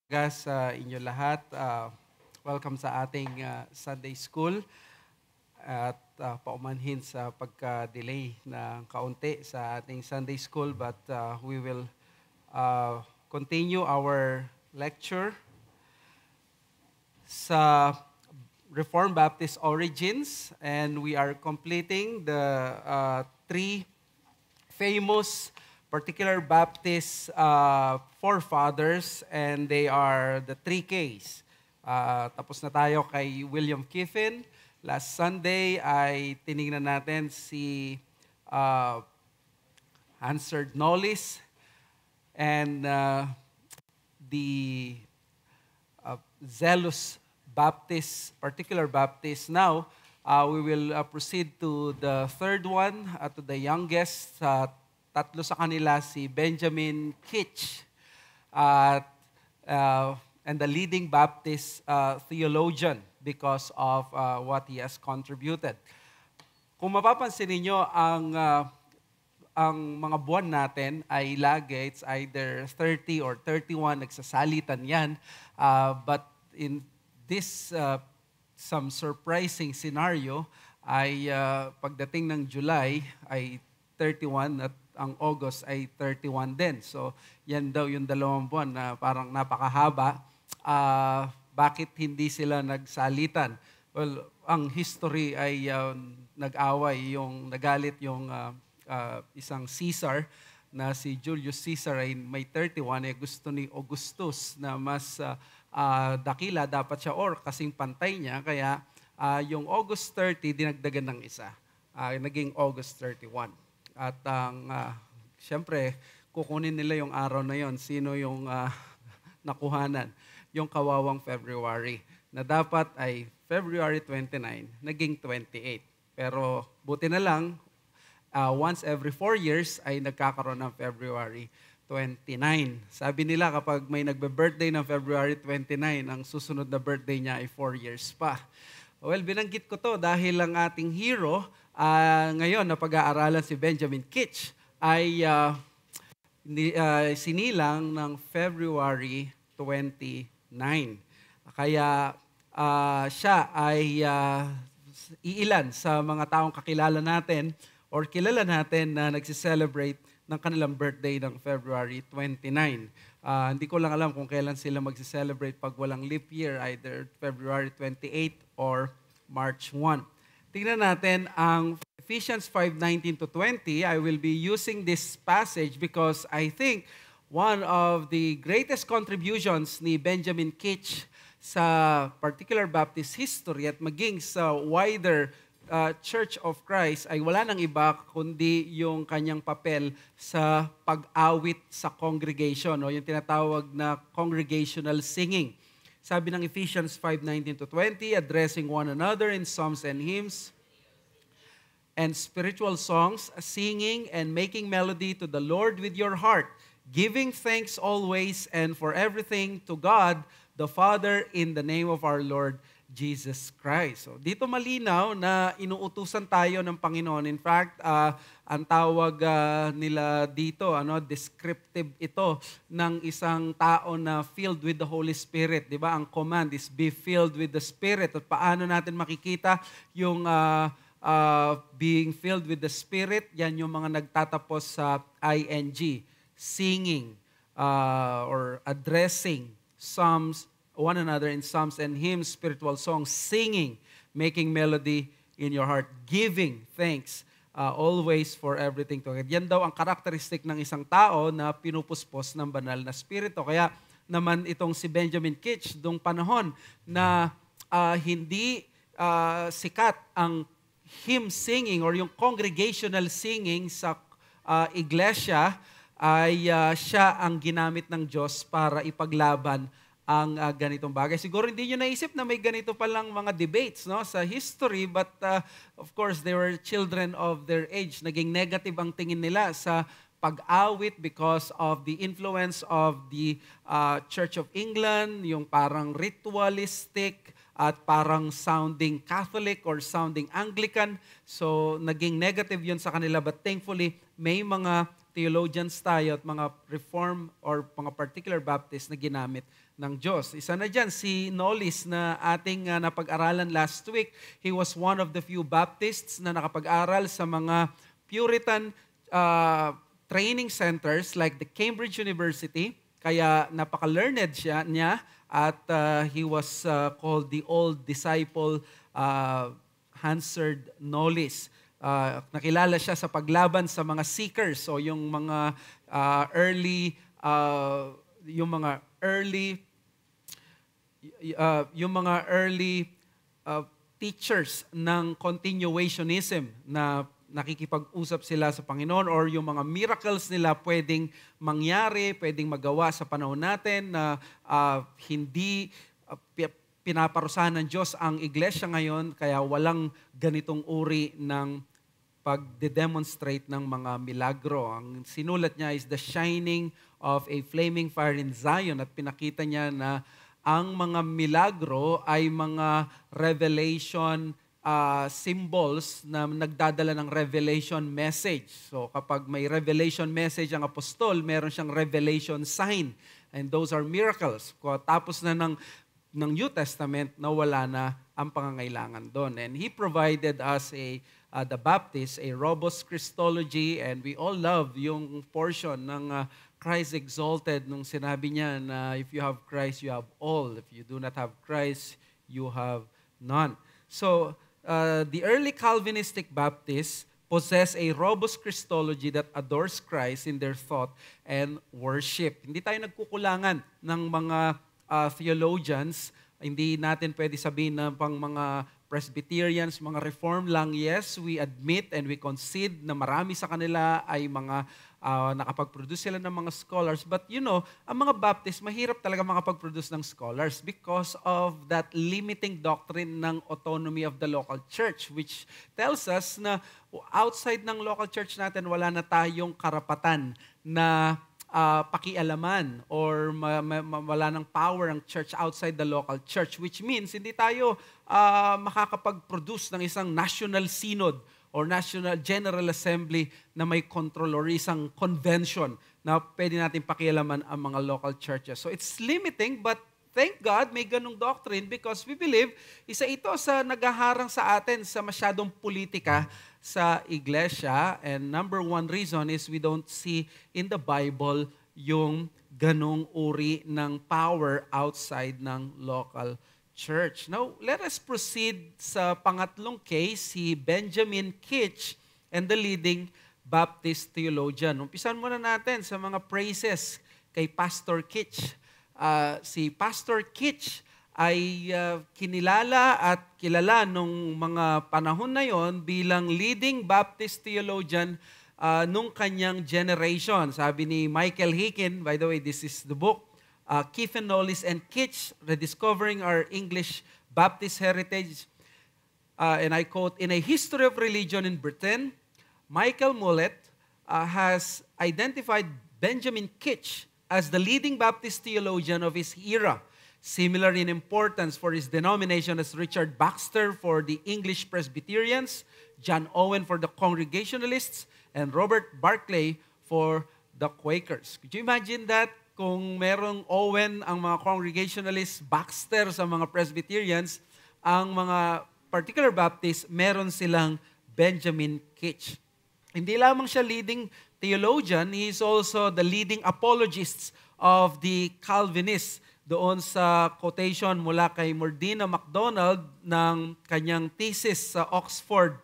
Sa inyo lahat. Welcome sa ating Sunday School at paumanhin sa pagka-delay ng kaunti sa ating Sunday School, but we will continue our lecture sa Reformed Baptist origins, and we are completing the three famous particular Baptist forefathers, and they are the 3Ks. Tapos na tayo kay William Kiffin. Last Sunday ay tinignan natin si Hansard Knollys and the zealous Baptist, particular Baptist. Now, we will proceed to the third one, to the youngest. Tatlo sa kanila, si Benjamin Kitch, and the leading Baptist theologian because of what he has contributed. Kung mapapansin ninyo, ang mga buwan natin ay lagi, it's either 30 or 31, nagsasalitan yan. But in this some surprising scenario ay pagdating ng July ay 31 at ang August ay 31 din. So, yan daw yung 2 buwan na parang napakahaba. Bakit hindi sila nagsalitan? Well, ang history ay nag-away, nagalit yung isang Caesar na si Julius Caesar ay may 31, gusto ni Augustus na mas dakila dapat siya or kasing pantay niya. Kaya yung August 30, dinagdagan ng isa. Naging August 31. At siyempre, kukunin nila yung araw na yon. Sino yung nakuhanan? Yung kawawang February. Na dapat ay February 29, naging 28. Pero buti na lang, once every 4 years ay nagkakaroon ng February 29. Sabi nila kapag may nagbe-birthday ng February 29, ang susunod na birthday niya ay 4 years pa. Well, binanggit ko to dahil ang ating hero, ngayon na pag-aaralan si Benjamin Kitch, ay sinilang ng February 29. Kaya siya ay iilan sa mga taong kakilala natin or kilala natin na nagsiselebrate ng kanilang birthday ng February 29. Hindi ko lang alam kung kailan sila magsiselebrate pag walang leap year, either February 28 or March 1. Tingnan natin ang Ephesians 5:19-20. I will be using this passage because I think one of the greatest contributions ni Benjamin Kitch sa particular Baptist history at maging sa wider Church of Christ ay wala nang iba kundi yung kanyang papel sa pag-awit sa congregation, o yung tinatawag na congregational singing. Sabi ng Ephesians 5:19-20, addressing one another in psalms and hymns and spiritual songs, singing and making melody to the Lord with your heart, giving thanks always and for everything to God the Father in the name of our Lord Jesus Christ. So dito malinaw na inuutusan tayo ng Panginoon. In fact, ang tawag nila dito, descriptive ito ng isang tao na filled with the Holy Spirit. 'Di ba? Ang command is be filled with the Spirit. At paano natin makikita yung being filled with the Spirit? Yan yung mga nagtatapos sa ing, singing or addressing psalms, one another in psalms and hymns, spiritual songs, singing, making melody in your heart, giving thanks always for everything to God. Yan daw ang karakteristik ng isang tao na pinupuspos ng banal na spirito. Kaya naman itong si Benjamin Kitch, dung panahon na hindi sikat ang hymn singing or yung congregational singing sa iglesia, ay siya ang ginamit ng Diyos para ipaglaban ang ganitong bagay. Siguro hindi nyo naisip na may ganito palang mga debates sa history, but of course, they were children of their age. Naging negative ang tingin nila sa pag-awit because of the influence of the Church of England, yung parang ritualistic at parang sounding Catholic or sounding Anglican. So, naging negative yun sa kanila, but thankfully, may mga theologians tayo at mga Reform or mga particular Baptist na ginamit ng Diyos. Isa na dyan, si Knowles na ating napag-aralan last week. He was one of the few Baptists na nakapag-aral sa mga Puritan training centers like the Cambridge University. Kaya napaka-learned niya at he was called the old disciple Hansard Knowles. Nakilala siya sa paglaban sa mga seekers o yung mga early teachers ng continuationism na nakikipag-usap sila sa Panginoon or yung mga miracles nila pwedeng mangyari, pwedeng magawa sa panahon natin na hindi pinaparusahan ng Diyos ang iglesia ngayon, kaya walang ganitong uri ng pagde-demonstrate ng mga milagro. Ang sinulat niya is the shining of a flaming fire in Zion at pinakita niya na ang mga milagro ay mga revelation symbols na nagdadala ng revelation message. So kapag may revelation message ang apostol, meron siyang revelation sign. And those are miracles. Tapos na ng New Testament, nawala na ang pangangailangan doon. And he provided us the Baptist, a robust Christology, and we all love yung portion ng Christ exalted nung sinabi niya na if you have Christ, you have all. If you do not have Christ, you have none. So, the early Calvinistic Baptists possess a robust Christology that adores Christ in their thought and worship. Hindi tayo nagkukulangan ng mga theologians. Hindi natin pwede sabihin na pang mga Presbyterians, mga Reform lang. Yes, we admit and we concede na marami sa kanila ay mga nakapag-produce sila ng mga scholars. But you know, ang mga Baptist, mahirap talaga makapag-produce ng scholars because of that limiting doctrine ng autonomy of the local church, which tells us na outside ng local church natin, wala na tayong karapatan na pakialaman or wala ng power ang church outside the local church, which means hindi tayo makakapag-produce ng isang national synod or National General Assembly na may control or isang convention na pwede natin pakialaman ang mga local churches. So it's limiting, but thank God may ganung doctrine because we believe isa ito sa naghaharang sa atin sa masyadong politika sa iglesia. And number one reason is we don't see in the Bible yung ganung uri ng power outside ng local church. Now, let us proceed sa pangatlong case, si Benjamin Kitch and the leading Baptist theologian. Umpisan muna natin sa mga praises kay Pastor Kitch. Si Pastor Kitch ay kinilala at kilala nung mga panahon na yon bilang leading Baptist theologian nung kanyang generation. Sabi ni Michael Hicken, by the way, this is the book, Kiffen, Knowles, and Kitch, Rediscovering Our English Baptist Heritage. And I quote, "In a history of religion in Britain, Michael Mullet has identified Benjamin Kitch as the leading Baptist theologian of his era, similar in importance for his denomination as Richard Baxter for the English Presbyterians, John Owen for the Congregationalists, and Robert Barclay for the Quakers." Could you imagine that? Kung merong Owen ang mga Congregationalists, Baxter sa mga Presbyterians, ang mga particular Baptists, meron silang Benjamin Kitch. Hindi lamang siya leading theologian, he is also the leading apologist of the Calvinists. Doon sa quotation mula kay Mordina MacDonald ng kanyang thesis sa Oxford,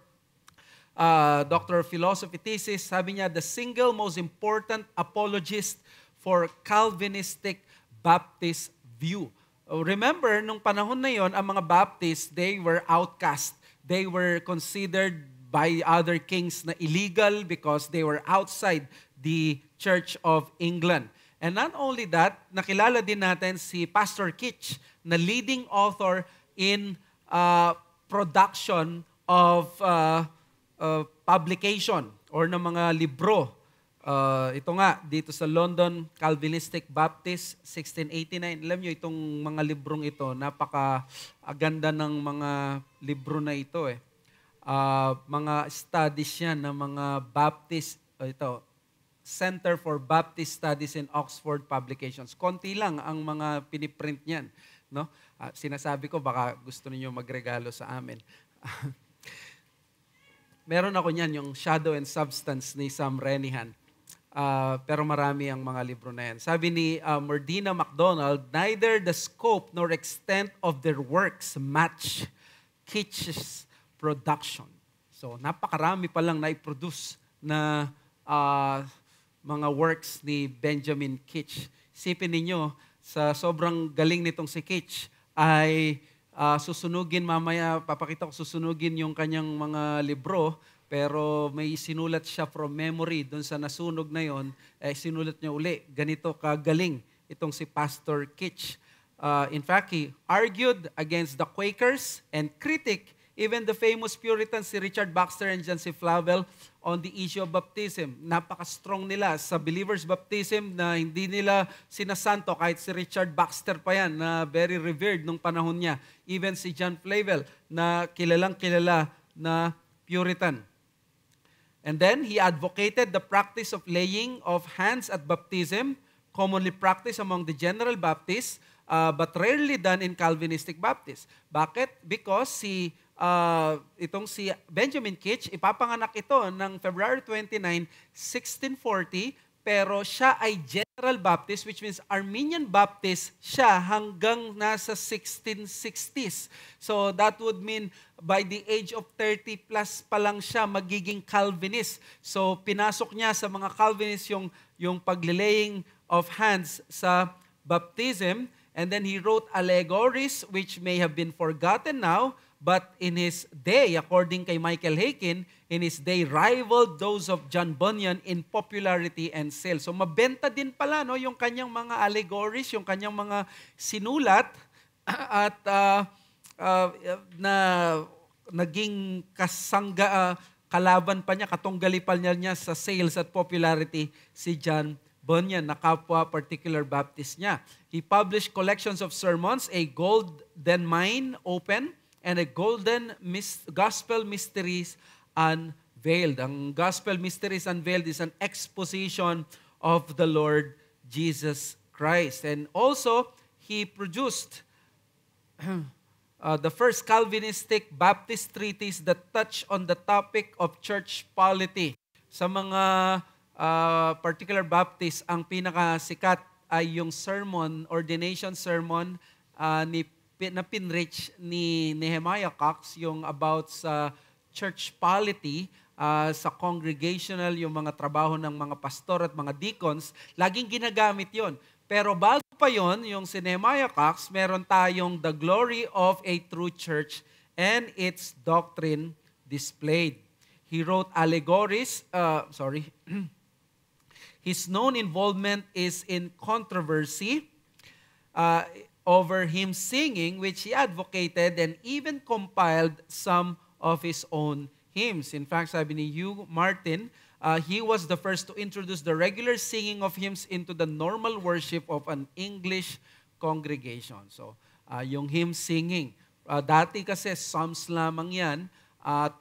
Doctor of Philosophy thesis, sabi niya, the single most important apologist for Calvinistic Baptist view. Remember, nung panahon na yon, ang mga Baptists, they were outcast. They were considered by other kings na illegal because they were outside the Church of England. And not only that, nakilala din natin si Pastor Kitch na leading author in production of publication or ng mga libro. Ito nga, dito sa London Calvinistic Baptist, 1689. Alam nyo, itong mga librong ito, napakaganda ng mga libro na ito. Mga studies yan ng mga Baptist, ito, Center for Baptist Studies in Oxford Publications. Konti lang ang mga piniprint niyan. No? Sinasabi ko, baka gusto niyo magregalo sa amin. Meron ako niyan, yung Shadow and Substance ni Sam Renihan. Pero marami ang mga libro na yan. Sabi ni Merdina MacDonald, neither the scope nor extent of their works match Kitsch's production. So, napakarami pa lang na-produce na mga works ni Benjamin Kitsch. Isipin ninyo, sa sobrang galing nitong si Kitsch, ay susunugin mamaya, papakita ko susunugin yung kanyang mga libro, pero may sinulat siya from memory doon sa nasunog na yon, sinulat niya uli. Ganito kagaling itong si Pastor Kitsch. In fact, he argued against the Quakers and critic even the famous Puritans si Richard Baxter and John C. Flavel on the issue of baptism. Napaka-strong nila sa believer's baptism na hindi nila sinasanto kahit si Richard Baxter pa yan na very revered nung panahon niya. Even si John Flavel na kilalang-kilala na Puritan. And then he advocated the practice of laying of hands at baptism, commonly practiced among the General Baptists, but rarely done in Calvinistic Baptists. Bakit? Because itong si Benjamin Kitsch, ipapanganak ito ng February 29, 1640, pero siya ay General Baptist, which means Arminian Baptist siya hanggang nasa 1660s. So that would mean by the age of 30 plus pa lang siya magiging Calvinist. So pinasok niya sa mga Calvinist yung paglelaying of hands sa baptism, and then he wrote allegories which may have been forgotten now, but in his day, according kay Michael Haykin, in his day, rivaled those of John Bunyan in popularity and sales. So mabenta din pala no, yung kanyang mga allegories, yung kanyang mga sinulat, at na naging kalaban pa niya, katunggalipal niya sa sales at popularity si John Bunyan, na kapwa particular Baptist niya. He published collections of sermons, a golden mine open, and a golden gospel mysteries unveiled. Ang gospel mysteries unveiled is an exposition of the Lord Jesus Christ. And also, he produced the first Calvinistic Baptist treatise that touched on the topic of church polity. Sa mga particular Baptist, ang pinakasikat ay yung sermon, ordination sermon na pinrich ni Nehemiah Cox, yung about sa church polity, sa congregational, yung mga trabaho ng mga pastor at mga deacons, laging ginagamit yon. Pero bago pa yon, yung si Nehemiah Cox, meron tayong The Glory of a True Church and its Doctrine Displayed. He wrote allegories, His known involvement is in controversy over him singing, which he advocated and even compiled some of his own hymns. In fact, sabi ni Hugh Martin, he was the first to introduce the regular singing of hymns into the normal worship of an English congregation. So, yung hymn singing. Dati kasi psalms lamang yan at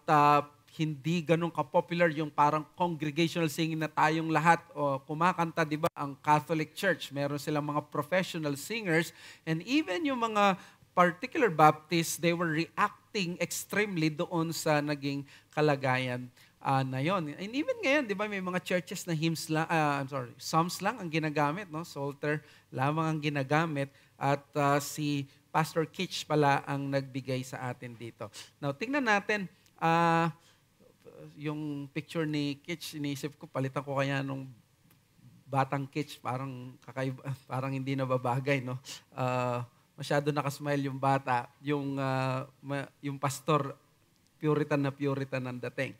hindi ganun ka-popular yung parang congregational singing na tayong lahat kumakanta, di ba? Ang Catholic Church, meron silang mga professional singers, and even yung mga particular Baptists, they were reacting extremely doon sa naging kalagayan na yon. And even ngayon, di ba, may mga churches na psalms lang ang ginagamit, no? Psalter lamang ang ginagamit, at si Pastor Kitsch pala ang nagbigay sa atin dito. Now, tingnan natin, yung picture ni Kitsch, iniisip ko, palitan ko kaya nung batang Kitsch, parang kakaiba, parang hindi na babagay, no? Masyado nakasmile yung bata, yung pastor, Puritan ang dating.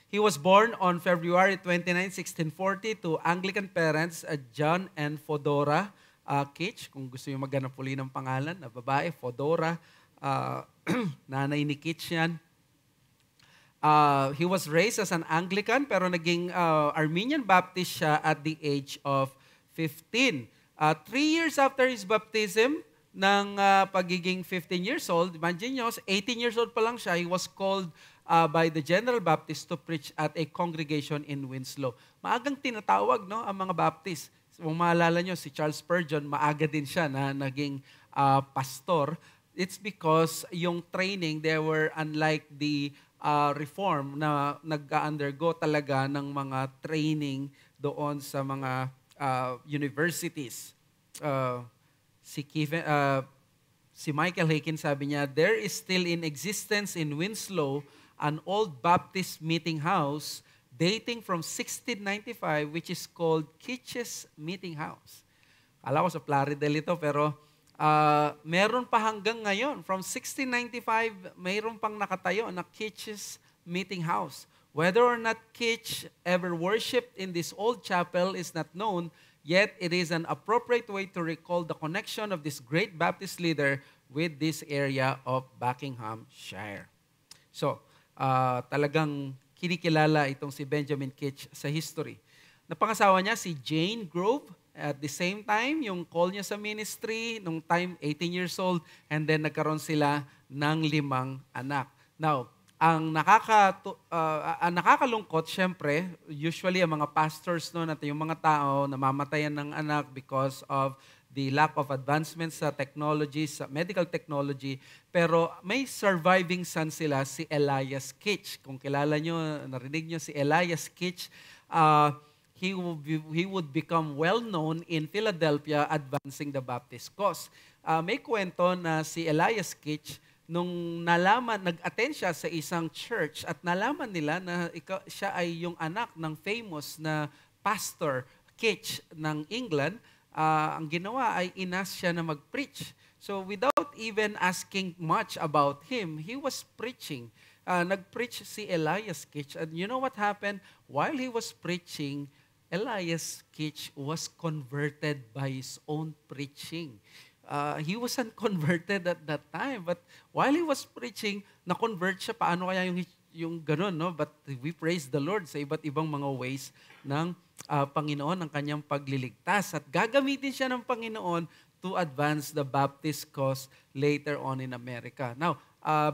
He was born on February 29, 1640 to Anglican parents, John and Fodora Kitsch. Kung gusto nyo maghanap uli ng pangalan, na babae, Fodora, nanay ni Kitsch yan. He was raised as an Anglican, pero naging Armenian Baptist siya at the age of 15. 3 years after his baptism, ng pagiging 15 years old, imagine nyo, 18 years old pa lang siya, he was called by the General Baptist to preach at a congregation in Winslow. Maagang tinatawag, no, ang mga Baptist. Kung maalala nyo, si Charles Spurgeon, maaga din siya na naging pastor. It's because yung training, they were unlike the reform na nag-undergo talaga ng mga training doon sa mga universities. Si Michael Haykin sabi niya, there is still in existence in Winslow an old Baptist meeting house dating from 1695 which is called Kitch's Meeting House. Kala ko sa Plaridel ito pero meron pa hanggang ngayon. From 1695, mayroon pang nakatayo na Kitch's Meeting House. Whether or not Kitch ever worshipped in this old chapel is not known, yet it is an appropriate way to recall the connection of this great Baptist leader with this area of Buckinghamshire. So, talagang kinikilala itong si Benjamin Kitch sa history. Napangasawa niya si Jane Grove. At the same time, yung call niya sa ministry, nung time 18 years old, and then nagkaroon sila ng 5 anak. Now, ang nakakalungkot, syempre, usually ang mga pastors noon at yung mga tao namamatayan ng anak because of the lack of advancements sa technology, sa medical technology. Pero may surviving son sila, si Elias Kitch. Kung kilala nyo, narinig nyo si Elias Kitch, he would become well-known in Philadelphia advancing the Baptist cause. May kwento na si Elias Kitch, nung nag-attend siya sa isang church at nalaman nila na siya ay yung anak ng famous na pastor Kitch ng England, ang ginawa ay inas siya na mag-preach. So without even asking much about him, he was preaching. Nag-preach si Elias Kitch. And you know what happened? While he was preaching, Elias Kitch was converted by his own preaching. He wasn't converted at that time, but while he was preaching, na-convert siya. Paano kaya yung ganun, no? But we praise the Lord sa iba't ibang mga ways ng Panginoon, ng kanyang pagliligtas. At gagamitin siya ng Panginoon to advance the Baptist cause later on in America. Now,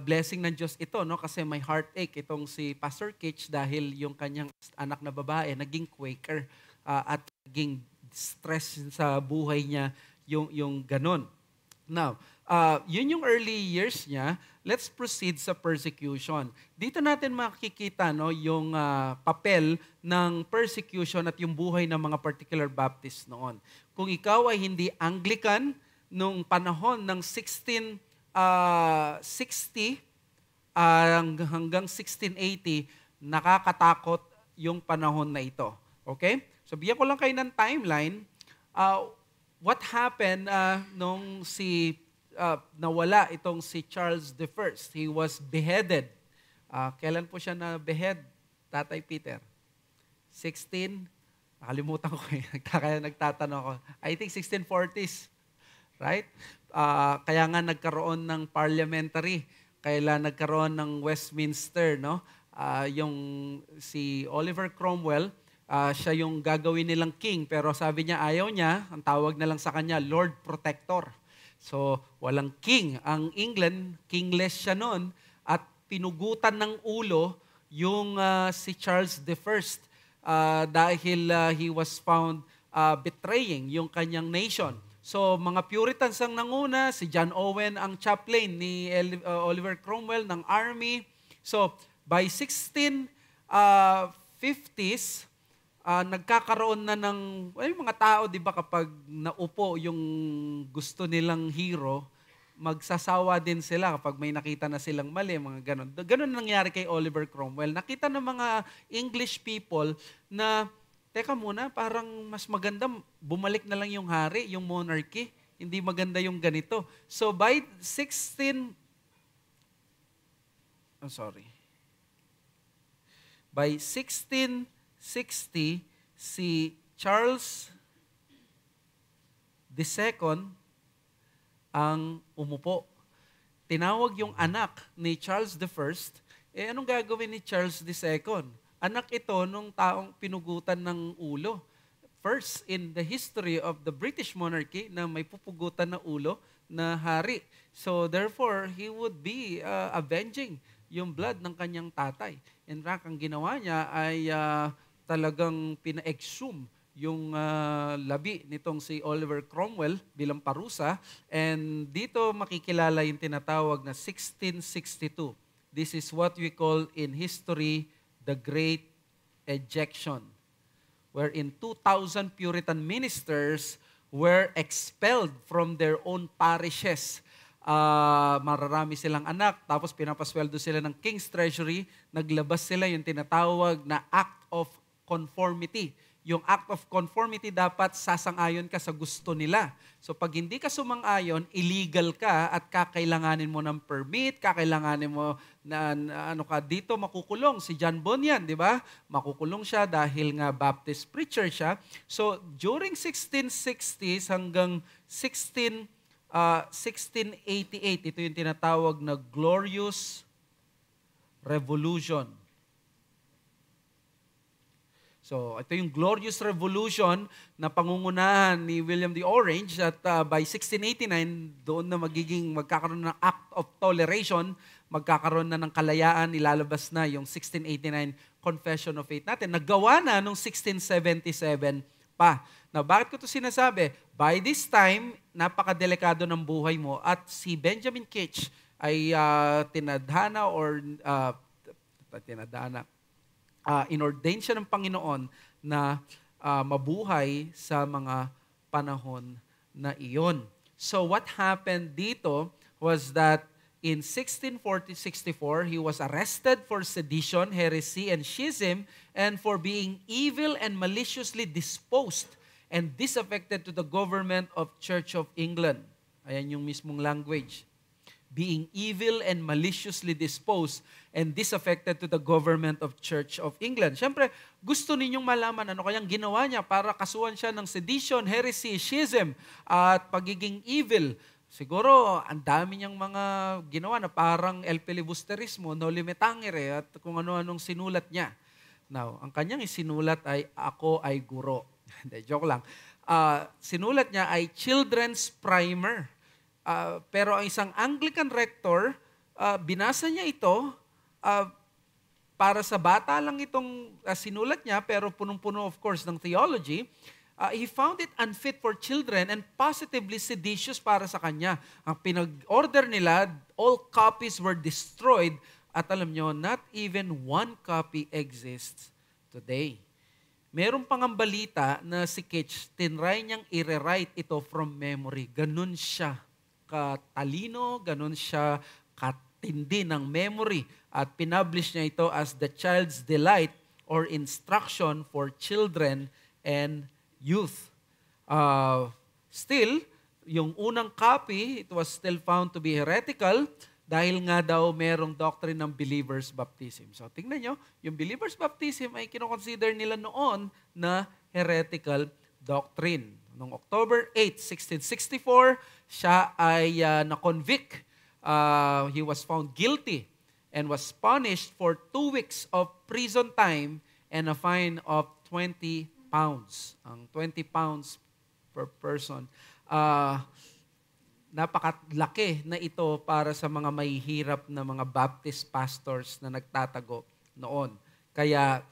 blessing ng Diyos ito, no? Kasi may heartache itong si Pastor Kitch dahil yung kanyang anak na babae naging Quaker at naging stress sa buhay niya yung ganun. Now, yun yung early years niya. Let's proceed sa persecution. Dito natin makikita, no, yung papel ng persecution at yung buhay ng mga particular Baptist noon. Kung ikaw ay hindi Anglican nung panahon ng 1660 hanggang 1680, nakakatakot yung panahon na ito. Okay? So bigyan ko lang kayo ng timeline. What happened nung nawala itong si Charles I? He was beheaded. Kailan po siya na-behead, Tatay Peter? 16? Nakalimutan ko eh. Kaya nagtatanong ako. I think 1640s. Right? Kaya nga nagkaroon ng parliamentary. Kaya nagkaroon ng Westminster, no? Yung si Oliver Cromwell, siya yung gagawin nilang king, pero sabi niya ayaw niya, ang tawag na lang sa kanya, Lord Protector. So, walang king. Ang England, kingless siya noon, at pinugutan ng ulo yung si Charles I dahil he was found betraying yung kanyang nation. So, mga Puritans ang nanguna, si John Owen ang chaplain ni Oliver Cromwell ng army. So, by 1650s, nagkakaroon na ng mga tao, di ba, kapag naupo yung gusto nilang hero, magsasawa din sila kapag may nakita na silang mali, mga ganon. Ganon nangyari kay Oliver Cromwell. Nakita ng mga English people na, teka muna, parang mas maganda, bumalik na lang yung hari, yung monarchy. Hindi maganda yung ganito. So by 1660, si Charles II ang umupo. Tinawag yung anak ni Charles I. Anong gagawin ni Charles II? Anak ito nung taong pinugutan ng ulo. First in the history of the British monarchy na may pupugutan na ulo na hari. So therefore, he would be avenging yung blood ng kanyang tatay. In fact, ang ginawa niya ay talagang pina-exhume yung labi nitong si Oliver Cromwell bilang parusa. And dito makikilala yung tinatawag na 1662. This is what we call in history the Great Ejection, wherein 2,000 Puritan ministers were expelled from their own parishes. Mararami silang anak, tapos pinapasweldo sila ng King's Treasury, naglabas sila yung tinatawag na Act of Conformity. Yung Act of Conformity dapat sasang-ayon ka sa gusto nila. So pag hindi ka sumang-ayon, illegal ka at kakailanganin mo ng permit, kakailanganin mo na ano ka dito, makukulong. Si John Bunyan, di ba? Makukulong siya dahil nga Baptist preacher siya. So during 1660s hanggang 1688, ito yung tinatawag na Glorious Revolution. So, ito yung Glorious Revolution na pangungunahan ni William the Orange at by 1689, doon na magkakaroon ng Act of Toleration, magkakaroon na ng kalayaan, ilalabas na yung 1689 Confession of Faith natin. Naggawa na nung 1677 pa. Now, bakit ko ito sinasabi? By this time, napakadelikado ng buhay mo at si Benjamin Keach ay inordain siya ng Panginoon na mabuhay sa mga panahon na iyon. So what happened dito was that in 1664, he was arrested for sedition, heresy, and schism, and for being evil and maliciously disposed and disaffected to the government of Church of England. Ayan yung mismong language. Being evil and maliciously disposed and disaffected to the government of Church of England. Siyempre, gusto ninyong malaman ano kayang ginawa niya para kasuhan siya ng sedition, heresy, schism, at pagiging evil. Siguro, ang dami niyang mga ginawa na parang el filibusterismo, noli me tangere, at kung ano-anong sinulat niya. Now, ang kanyang isinulat ay, Ako ay Guro. Hindi, joke lang. Sinulat niya ay Children's Primer. Pero ang isang Anglican rector, binasa niya ito, para sa bata lang itong sinulat niya, pero punong-puno of course ng theology. He found it unfit for children and positively seditious para sa kanya. Ang pinag-order nila, all copies were destroyed at alam nyo, not even one copy exists today. Meron pang ang balita na si Keach, tinry niyang i-rewrite ito from memory. Ganun siya katalino, ganun siya katindi ng memory at pinublish niya ito as The Child's Delight or Instruction for Children and Youth. Still, yung unang copy, it was still found to be heretical dahil nga daw merong doctrine ng believer's baptism. So tingnan nyo, yung believer's baptism ay kinoconsider nila noon na heretical doctrine. Noong October 8, 1664, siya ay na-convict. He was found guilty and was punished for 2 weeks of prison time and a fine of 20 pounds. Ang 20 pounds per person. Napakalaki na ito para sa mga mahihirap na mga Baptist pastors na nagtatago noon. Kaya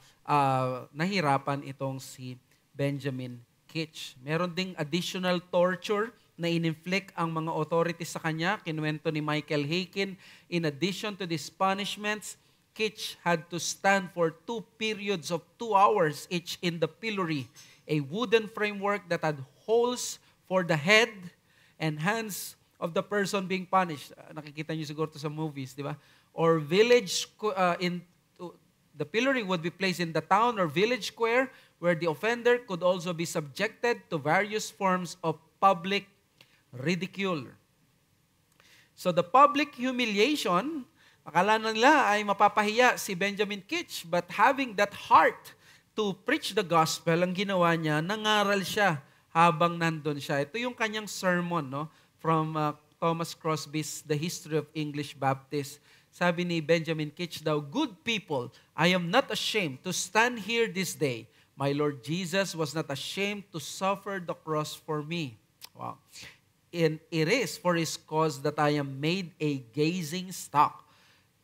nahirapan itong si Benjamin Keach. Meron ding additional torture na in-inflict ang mga authorities sa kanya. Kinuwento ni Michael Haykin. In addition to these punishments, Keach had to stand for 2 periods of 2 hours each in the pillory, a wooden framework that had holes for the head and hands of the person being punished. Nakikita niyo siguro ito sa movies, di ba? Or the pillory would be placed in the town or village square where the offender could also be subjected to various forms of public ridicule. So the public humiliation, akala nila ay mapapahiya si Benjamin Keach, but having that heart to preach the gospel, ang ginawa niya, nangaral siya habang nandun siya. Ito yung kanyang sermon, no? From Thomas Crosby's The History of English Baptists. Sabi ni Benjamin Keach daw, "Good people, I am not ashamed to stand here this day. My Lord Jesus was not ashamed to suffer the cross for me." Wow. And it is for His cause that I am made a gazing stock.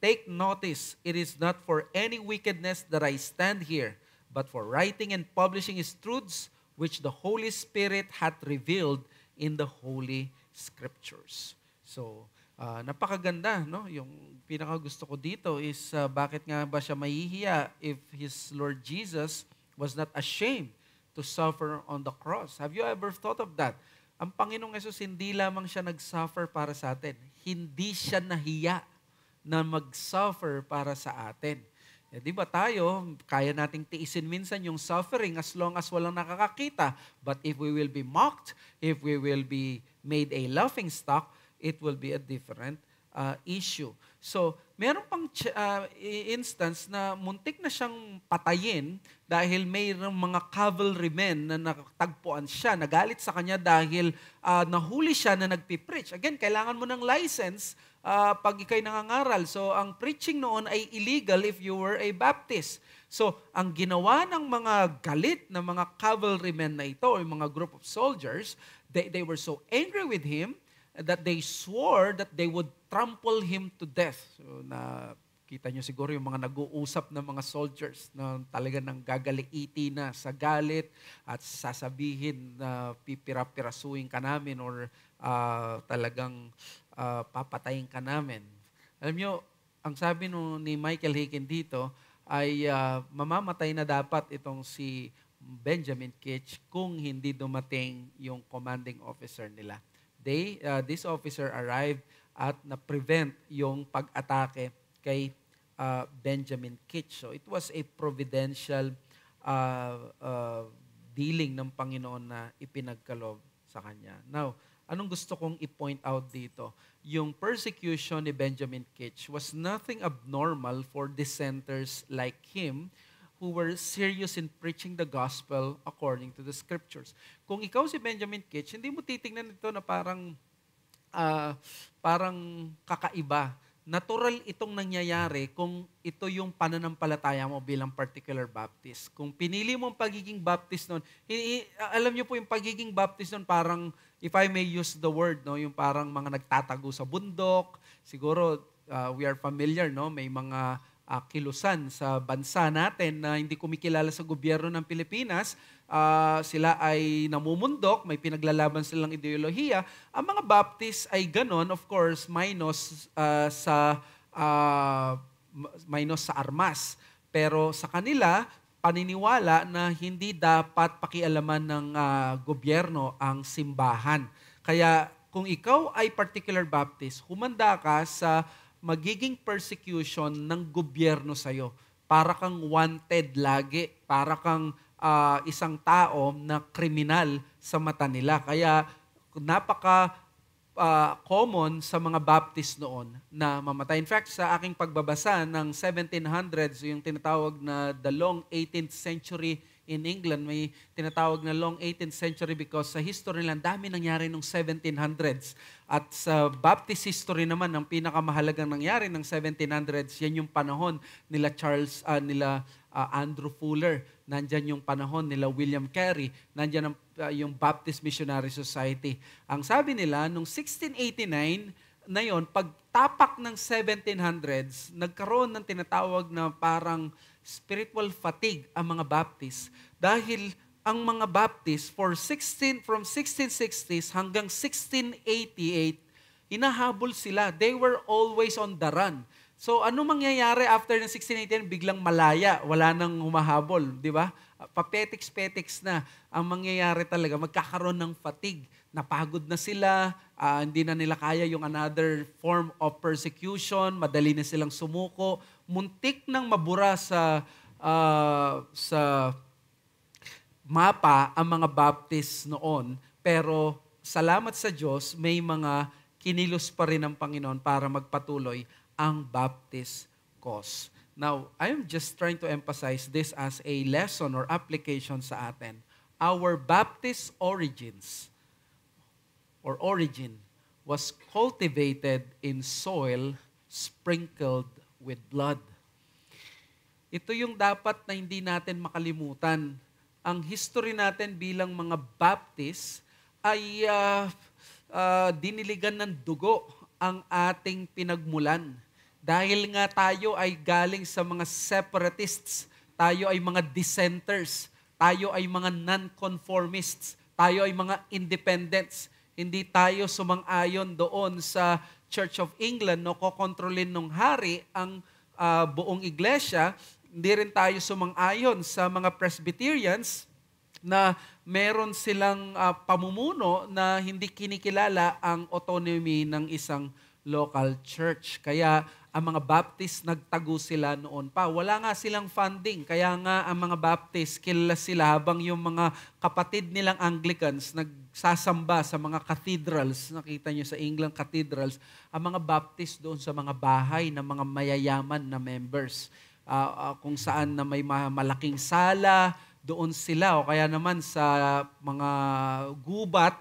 Take notice, it is not for any wickedness that I stand here, but for writing and publishing His truths, which the Holy Spirit hath revealed in the Holy Scriptures. So, napakaganda, no? Yung pinakagusto ko dito is bakit nga ba siya mahihiya if His Lord Jesus was not ashamed to suffer on the cross. Have you ever thought of that? Ang Panginoong Yesus hindi lamang siya nag-suffer para sa atin. Hindi siya nahiya na mag-suffer para sa atin. Di ba tayo, kaya nating tiisin minsan yung suffering as long as walang nakakakita. But if we will be mocked, if we will be made a laughing stock, it will be a different issue. So, meron pang instance na muntik na siyang patayin dahil mayroong mga cavalrymen na nakatagpuan siya, nagalit sa kanya dahil nahuli siya na nagpipreach. Again, kailangan mo ng license pag ikaw'y nangangaral. So, ang preaching noon ay illegal if you were a Baptist. So, ang ginawa ng mga galit na mga cavalrymen na ito, yung mga group of soldiers, they were so angry with him that they swore that they would trample him to death. So, kita nyo siguro yung mga nag-uusap ng mga soldiers na talaga nang gagaliiti na sa galit at sasabihin na pipira-pirasuin ka namin or talagang papatayin ka namin. Alam nyo, ang sabi ni Michael Hicken dito ay mamamatay na dapat itong si Benjamin Kitch kung hindi dumating yung commanding officer nila. This officer arrived at na-prevent yung pag-atake kay Benjamin Kitch. So it was a providential dealing ng Panginoon na ipinagkaloob sa kanya. Now, anong gusto kong i-point out dito? Yung persecution ni Benjamin Kitch was nothing abnormal for dissenters like him who were serious in preaching the gospel according to the scriptures. Kung ikaw si Benjamin Kitch, hindi mo titingnan ito na parang kakaiba. Natural itong nangyayari kung ito yung pananampalataya mo bilang particular Baptist. Kung pinili mo ang pagiging Baptist noon, alam niyo po yung pagiging Baptist noon parang, if I may use the word, no, yung parang mga nagtatago sa bundok. Siguro we are familiar, no, may mga kilusan sa bansa natin na hindi kumikilala sa gobyerno ng Pilipinas. Sila ay namumundok, may pinaglalaban silang ideolohiya. Ang mga Baptist ay ganon, of course, minus sa armas. Pero sa kanila, paniniwala na hindi dapat pakialaman ng gobyerno ang simbahan. Kaya kung ikaw ay particular Baptist, humanda ka sa magiging persecution ng gobyerno sa'yo. Para kang wanted lagi, para kang isang tao na kriminal sa mata nila. Kaya napaka-common sa mga Baptist noon na mamatay. In fact, sa aking pagbabasa ng 1700s, yung tinatawag na the long 18th century in England, may tinatawag na long 18th century because sa history nila, dami nangyari nung 1700s. At sa Baptist history naman, ang pinakamahalagang nangyari ng 1700s, yan yung panahon nila Andrew Fuller. Nandyan yung panahon nila William Carey. Nandyan yung Baptist Missionary Society. Ang sabi nila, nung 1689, na yon, pagtapak ng 1700s, nagkaroon ng tinatawag na parang spiritual fatigue ang mga Baptist dahil ang mga Baptist from 1660s hanggang 1688 hinahabol sila. They were always on the run. So ano mangyayari after ng 1688? Biglang malaya, wala nang humahabol, di ba? Papetiks-petiks na ang mangyayari talaga, magkakaroon ng fatigue. Napagod na sila, hindi na nila kaya yung another form of persecution, madali na silang sumuko, muntik nang mabura sa mapa ang mga Baptist noon, pero salamat sa Diyos, may mga kinilos pa rin ng Panginoon para magpatuloy ang Baptist cause. Now, I'm just trying to emphasize this as a lesson or application sa atin. Our Baptist origin was cultivated in soil sprinkled with blood. Ito yung dapat na hindi natin makalimutan. Ang history natin bilang mga Baptist ay diniligan ng dugo ang ating pinagmulan. Dahil nga tayo ay galing sa mga separatists, tayo ay mga dissenters, tayo ay mga non-conformists, tayo ay mga independents. Hindi tayo sumang-ayon doon sa Church of England, no, kokontrolin ng hari ang buong iglesia. Hindi rin tayo sumang-ayon sa mga Presbyterians na meron silang pamumuno na hindi kinikilala ang autonomy ng isang local church. Kaya ang mga Baptist nagtago sila noon pa. Wala nga silang funding. Kaya nga ang mga Baptist, kilala sila habang yung mga kapatid nilang Anglicans nagsasamba sa mga cathedrals. Nakita nyo sa England cathedrals. Ang mga Baptist doon sa mga bahay ng mga mayayaman na members. Kung saan na may malaking sala, doon sila. O kaya naman sa mga gubat,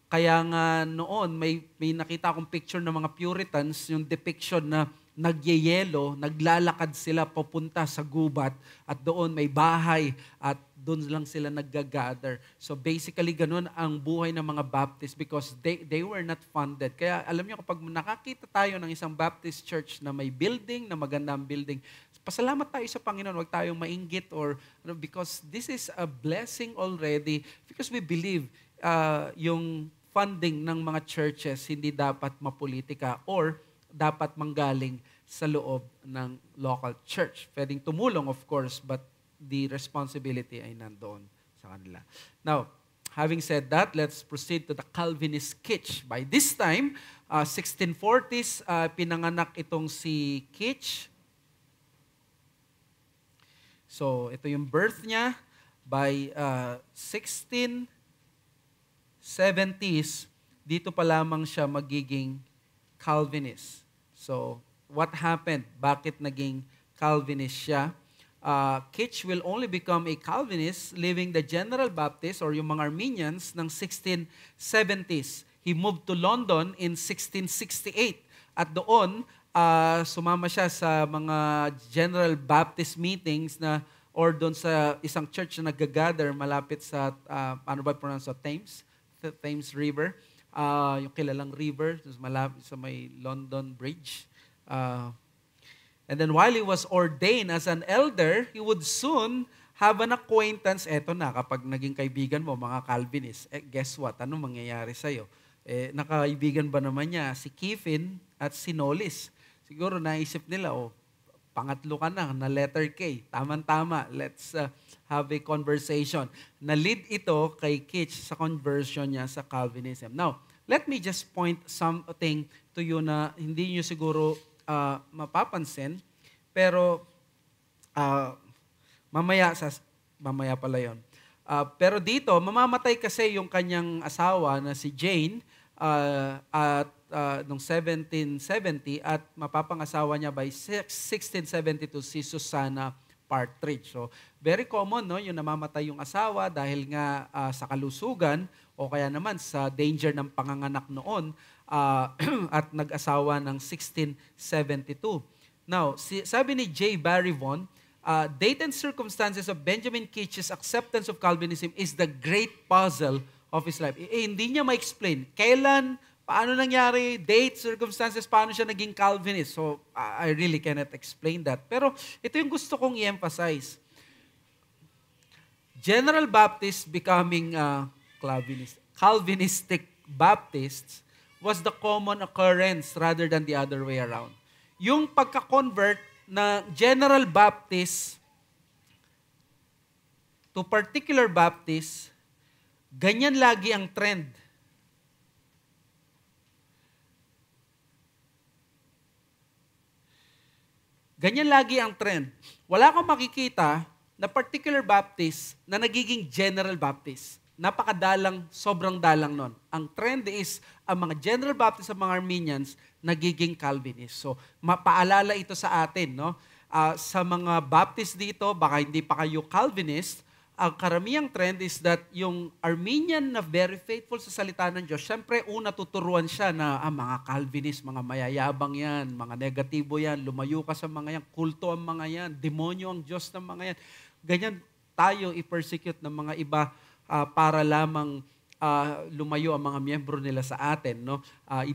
kaya nga noon, may nakita akong picture ng mga Puritans, yung depiction na nagyeyelo, naglalakad sila papunta sa gubat at doon may bahay at doon lang sila nagga-gather. So basically, ganun ang buhay ng mga Baptist because they were not funded. Kaya alam niyo, kapag nakakita tayo ng isang Baptist church na may building, na magandang building, pasalamat tayo sa Panginoon, huwag tayong mainggit because this is a blessing already because we believe yung funding ng mga churches hindi dapat mapolitika or dapat manggaling sa loob ng local church. Pwedeng tumulong, of course, but the responsibility ay nandoon sa kanila. Now, having said that, let's proceed to the Calvinist Kitch. By this time, 1640s, pinanganak itong si Kitch. So, ito yung birth niya. By 1670s, dito pa lamang siya magiging Calvinist. So, what happened? Bakit naging Calvinist siya? Kitch will only become a Calvinist leaving the General Baptist or yung mga Armenians ng 1670s. He moved to London in 1668. At doon, sumama siya sa mga General Baptist meetings na or doon sa isang church na nag-gather malapit sa, ano ba pronounce sa Thames River, yung kilalang river, malapit sa may London Bridge. And then while he was ordained as an elder, he would soon have an acquaintance. Eto na, kapag naging kaibigan mo, mga Calvinist, guess what? Anong mangyayari sa'yo? Nakaibigan ba naman niya si Kiffin at si Knollys? Siguro naisip nila, pangatlo ka na letter K. Tama-tama, let's have a conversation. Na-lead ito kay Kitch sa conversion niya sa Calvinism. Now, let me just point something to you na hindi niyo siguro mapapansin, pero mamaya pala yun. Pero dito, mamamatay kasi yung kanyang asawa na si Jane at noong 1770 at mapapangasawa niya by 1672 si Susanna Partridge. So, very common, no, yung namamatay yung asawa dahil nga sa kalusugan o kaya naman sa danger ng panganganak noon at nag-asawa ng 1672. Now, sabi ni J. Barry Vaughan, date and circumstances of Benjamin Kitch's acceptance of Calvinism is the great puzzle of his life. Hindi niya ma-explain kailan, paano nangyari, date, circumstances, paano siya naging Calvinist. So, I really cannot explain that. Pero ito yung gusto kong i-emphasize. General Baptist becoming Calvinistic Baptists was the common occurrence rather than the other way around. Yung pagka-convert na General Baptist to particular Baptist, ganyan lagi ang trend. Ganyan lagi ang trend. Wala kang makikita na particular Baptist na nagiging General Baptist. Napakadalang, sobrang dalang nun. Ang trend is, ang mga General Baptist at mga Armenians, nagiging Calvinist. So, mapaalala ito sa atin, no? Sa mga Baptist dito, baka hindi pa kayo Calvinist, ang karamihang trend is that yung Armenian na very faithful sa salita ng Diyos, syempre una tuturuan siya na mga Calvinist, mga mayayabang yan, mga negatibo yan, lumayo ka sa mga yan, kulto ang mga yan, demonyo ang Diyos ng mga yan. Ganyan tayo i-persecute ng mga iba para lamang lumayo ang mga miyembro nila sa atin, no?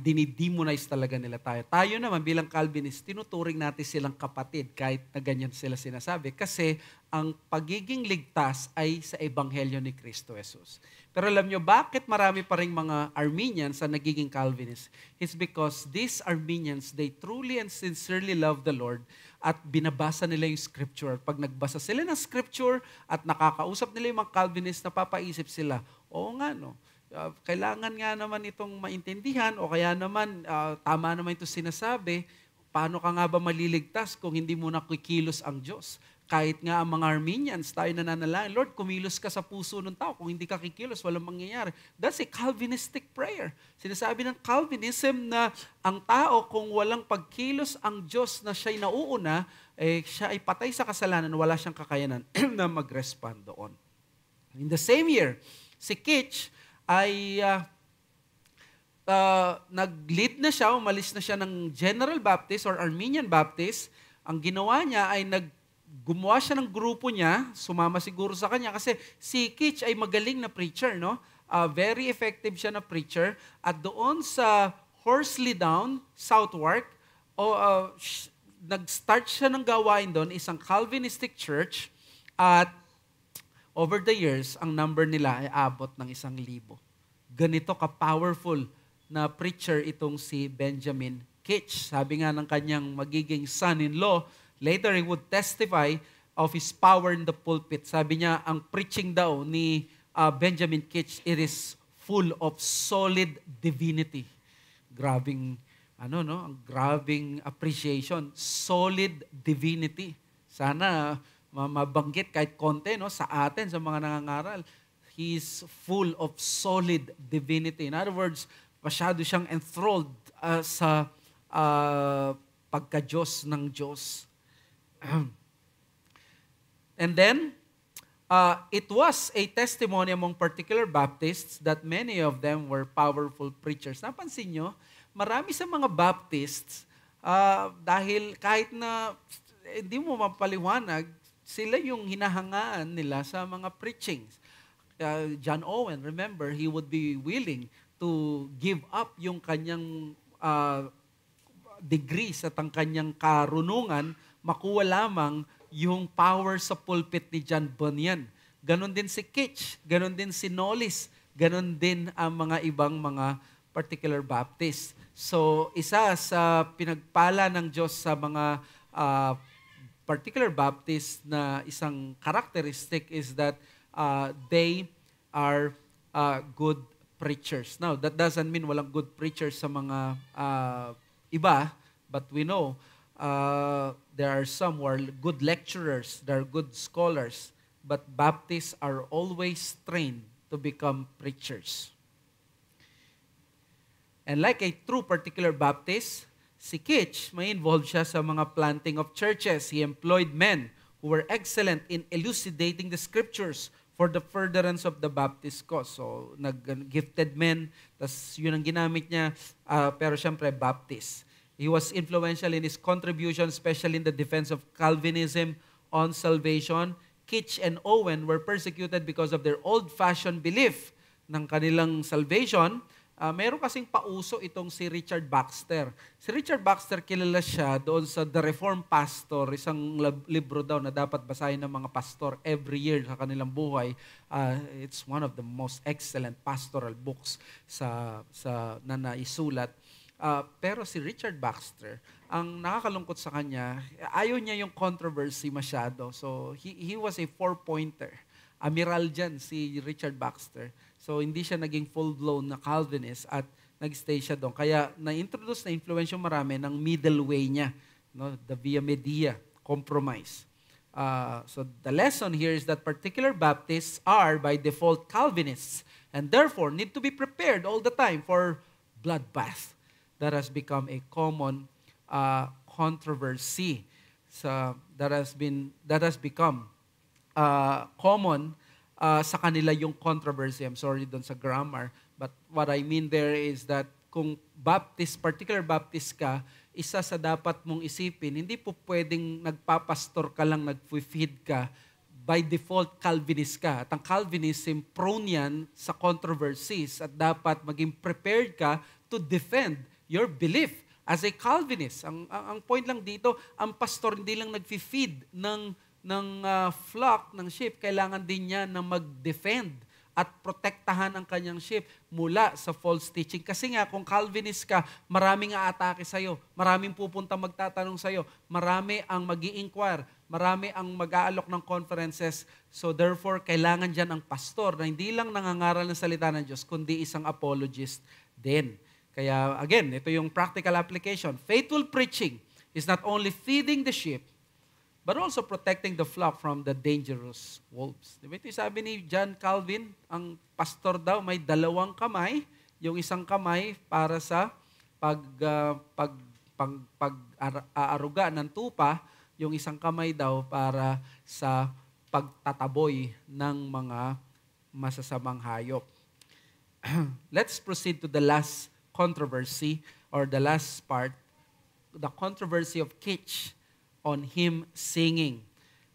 Dinidemonize talaga nila tayo. Tayo naman bilang Calvinist, tinuturing natin silang kapatid kahit na ganyan sila sinasabi kasi ang pagiging ligtas ay sa ebanghelyo ni Kristo Jesus. Pero alam nyo, bakit marami pa ring mga Armenians na nagiging Calvinist? It's because these Armenians, they truly and sincerely love the Lord at binabasa nila yung scripture. Pag nagbasa sila ng scripture at nakakausap nila yung mga Calvinist, napapaisip sila, oo nga, no? Kailangan nga naman itong maintindihan o kaya naman tama naman ito sinasabi, paano ka nga ba maliligtas kung hindi mo nakikilos ang Diyos? Kahit nga ang mga Armenians, tayo nananalangin, Lord, kumilos ka sa puso ng tao. Kung hindi ka kikilos, walang mangyayari. That's a Calvinistic prayer. Sinasabi ng Calvinism na ang tao, kung walang pagkilos ang Diyos na siya'y nauuna, siya ay patay sa kasalanan, wala siyang kakayanan na mag-respond doon. In the same year, si Kitch ay nag-lead na siya, umalis na siya ng General Baptist or Armenian Baptist. Ang ginawa niya ay gumawa siya ng grupo niya, sumama siguro sa kanya kasi si Kitch ay magaling na preacher, no? Very effective siya na preacher. At doon sa Horsley Down, Southwark, nag-start siya ng gawain doon, isang Calvinistic church, at over the years, ang number nila ay abot ng 1,000. Ganito ka-powerful na preacher itong si Benjamin Kitch. Sabi nga ng kanyang magiging son-in-law, later he would testify of his power in the pulpit. Sabi niya, ang preaching daw ni Benjamin Kitch, it is full of solid divinity. Grabing, ang grabing appreciation. Solid divinity. Sana mabanggit kahit konti, no, sa atin, sa mga nangangaral. He's full of solid divinity. In other words, masyado siyang enthralled sa pagka-Diyos ng Diyos. And then, it was a testimony among particular Baptists that many of them were powerful preachers. Napansin nyo, marami sa mga Baptists, dahil kahit na hindi mo mapaliwanag, sila yung hinahangaan nila sa mga preachings. John Owen, remember, he would be willing to give up yung kanyang degrees at ang kanyang karunungan, makuha lamang yung power sa pulpit ni John Bunyan. Ganon din si Kitch, ganon din si Knowles, ganon din ang mga ibang mga particular Baptists. So, isa sa pinagpala ng Diyos sa mga particular Baptist na isang characteristic is that they are good preachers. Now, that doesn't mean walang good preachers sa mga iba, but we know there are some who are good lecturers, there are good scholars, but Baptists are always trained to become preachers. And like a true particular Baptist, si Kitch, may involved siya sa mga planting of churches. He employed men who were excellent in elucidating the scriptures for the furtherance of the Baptist cause. So, nag-gifted men, tas yun ang ginamit niya, pero syempre, Baptist. He was influential in his contribution, especially in the defense of Calvinism on salvation. Kitch and Owen were persecuted because of their old-fashioned belief ng kanilang salvation. Meron kasing pauso itong si Richard Baxter. Si Richard Baxter, kilala siya doon sa The Reformed Pastor, isang libro daw na dapat basahin ng mga pastor every year sa kanilang buhay. It's one of the most excellent pastoral books na naisulat. Pero si Richard Baxter, ang nakakalungkot sa kanya, ayaw niya yung controversy masyado. So he was a four-pointer. Amiral dyan si Richard Baxter. So, hindi siya naging full-blown na Calvinist at nag-stay siya doon. Kaya, na-introduce na influence yung marami ng middle way niya, no? The Via Media, compromise. So, the lesson here is that particular Baptists are, by default, Calvinists and therefore need to be prepared all the time for bloodbath. That has become a common controversy. So, that has become common sa kanila yung controversy. I'm sorry doon sa grammar. But what I mean there is that kung particular Baptist ka, isa sa dapat mong isipin, hindi po pwedeng nagpapastor ka lang, nag-feed ka, by default Calvinist ka. At ang Calvinism prone yan sa controversies at dapat maging prepared ka to defend your belief as a Calvinist. Ang point lang dito, ang pastor hindi lang nag-feed ng flock, ng sheep, kailangan din niya na mag-defend at protektahan ang kanyang sheep mula sa false teaching. Kasi nga, kung Calvinist ka, maraming aatake sa'yo, maraming pupunta magtatanong sa'yo, marami ang mag-i-inquire, marami ang mag-aalok ng conferences. So therefore, kailangan dyan ang pastor na hindi lang nangangaral ng salita ng Diyos, kundi isang apologist din. Kaya again, ito yung practical application. Faithful preaching is not only feeding the sheep, but also protecting the flock from the dangerous wolves. Diba ito sabi ni John Calvin, ang pastor daw may 2 kamay, yung isang kamay para sa pag-aaruga ng tupa, yung isang kamay daw para sa pagtataboy ng mga masasamang hayop. Let's proceed to the last controversy or the last part, the controversy of Kitch on hymn singing.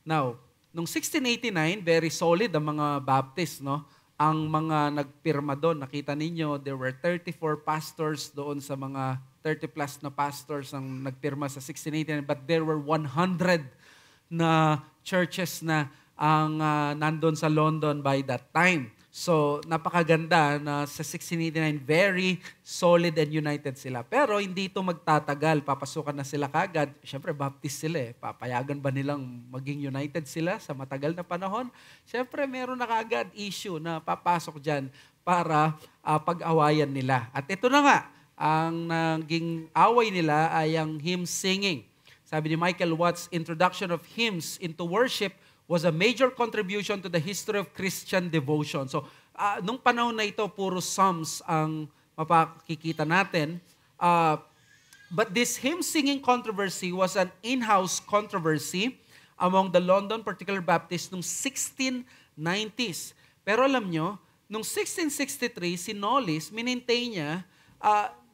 Now, nung 1689, very solid ang mga Baptist, no? Ang mga nagpirma doon, nakita ninyo, there were 34 pastors doon sa mga 30 plus na pastors ang nagpirma sa 1689, but there were 100 na churches na ang nandun sa London by that time. So, napakaganda na sa 1689, very solid and united sila. Pero hindi ito magtatagal. Papasukan na sila kagad. Siyempre, Baptist sila eh. Papayagan ba nilang maging united sila sa matagal na panahon? Siyempre, meron na kagad issue na papasok dyan para pag-awayan nila. At ito na nga, ang naging away nila ay ang hymn singing. Sabi ni Michael Watts, introduction of hymns into worship was a major contribution to the history of Christian devotion. So, nung panahon na ito, puro psalms ang mapakikita natin. But this hymn-singing controversy was an in-house controversy among the London Particular Baptists noong 1690s. Pero alam nyo, noong 1663, si Knollys, minintay niya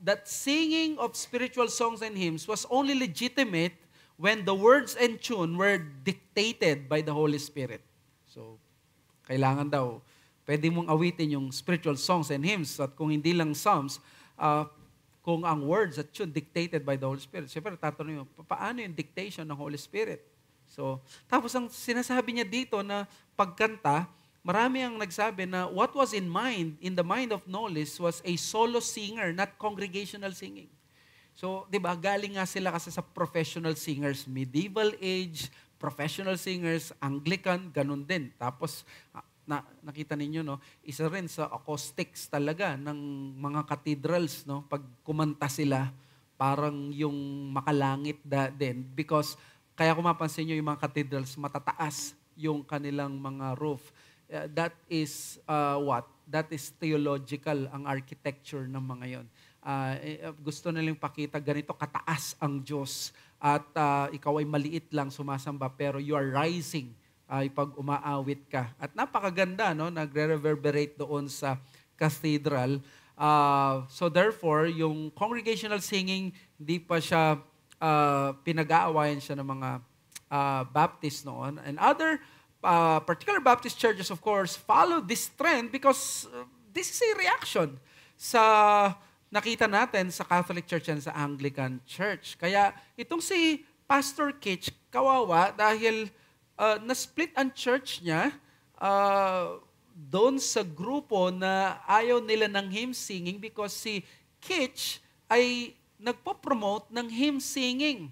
that singing of spiritual songs and hymns was only legitimate when the words and tune were dictated by the Holy Spirit. So, kailangan daw, pwede mong awitin yung spiritual songs and hymns at kung hindi lang psalms, kung ang words at tune dictated by the Holy Spirit. Siyempre, tatanungin mo, paano yung dictation ng Holy Spirit? So, tapos ang sinasabi niya dito na pagkanta, marami ang nagsabi na what was in the mind of Knollys was a solo singer, not congregational singing. So, di ba, galing nga sila kasi sa professional singers, medieval age, professional singers, Anglican, ganun din. Tapos, nakita ninyo, no, isa rin sa acoustics talaga ng mga cathedrals, no, pag kumanta sila, parang yung makalangit din. Because, kaya kung mapansin nyo, yung mga cathedrals, matataas yung kanilang mga roof. That is what? That is theological, ang architecture ng mga yon. Gusto nilang pakita ganito kataas ang Diyos at ikaw ay maliit lang sumasamba pero you are rising pag umaawit ka. At napakaganda, no, nagre-reverberate doon sa cathedral. So therefore, yung congregational singing, hindi pa siya pinag-aawayan siya ng mga Baptist noon. And other particular Baptist churches, of course, follow this trend because this is a reaction sa nakita natin sa Catholic Church and sa Anglican Church. Kaya itong si Pastor Kitch, kawawa dahil na-split ang church niya doon sa grupo na ayaw nila ng hymn singing because si Kitch ay nagpo-promote ng hymn singing.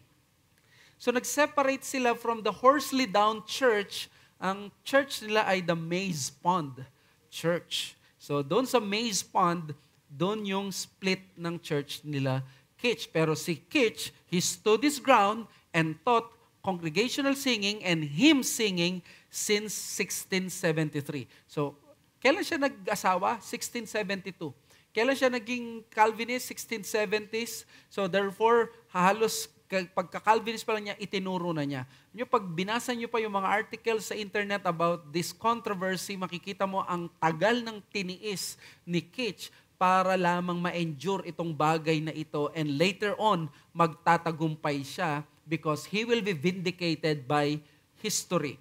So nag-separate sila from the Horsley Down Church. Ang church nila ay the Maze Pond Church. So doon sa Maze Pond, doon yung split ng church nila Kitch. Pero si Kitch, he stood his ground and taught congregational singing and hymn singing since 1673. So, kailan siya nag-asawa? 1672. Kailan siya naging Calvinist? 1670s. So, therefore, halos pagka-Calvinist pa lang niya, itinuro na niya. Pag binasa niyo pa yung mga articles sa internet about this controversy, makikita mo ang tagal ng tiniis ni Kitch para lamang ma-endure itong bagay na ito and later on, magtatagumpay siya because he will be vindicated by history.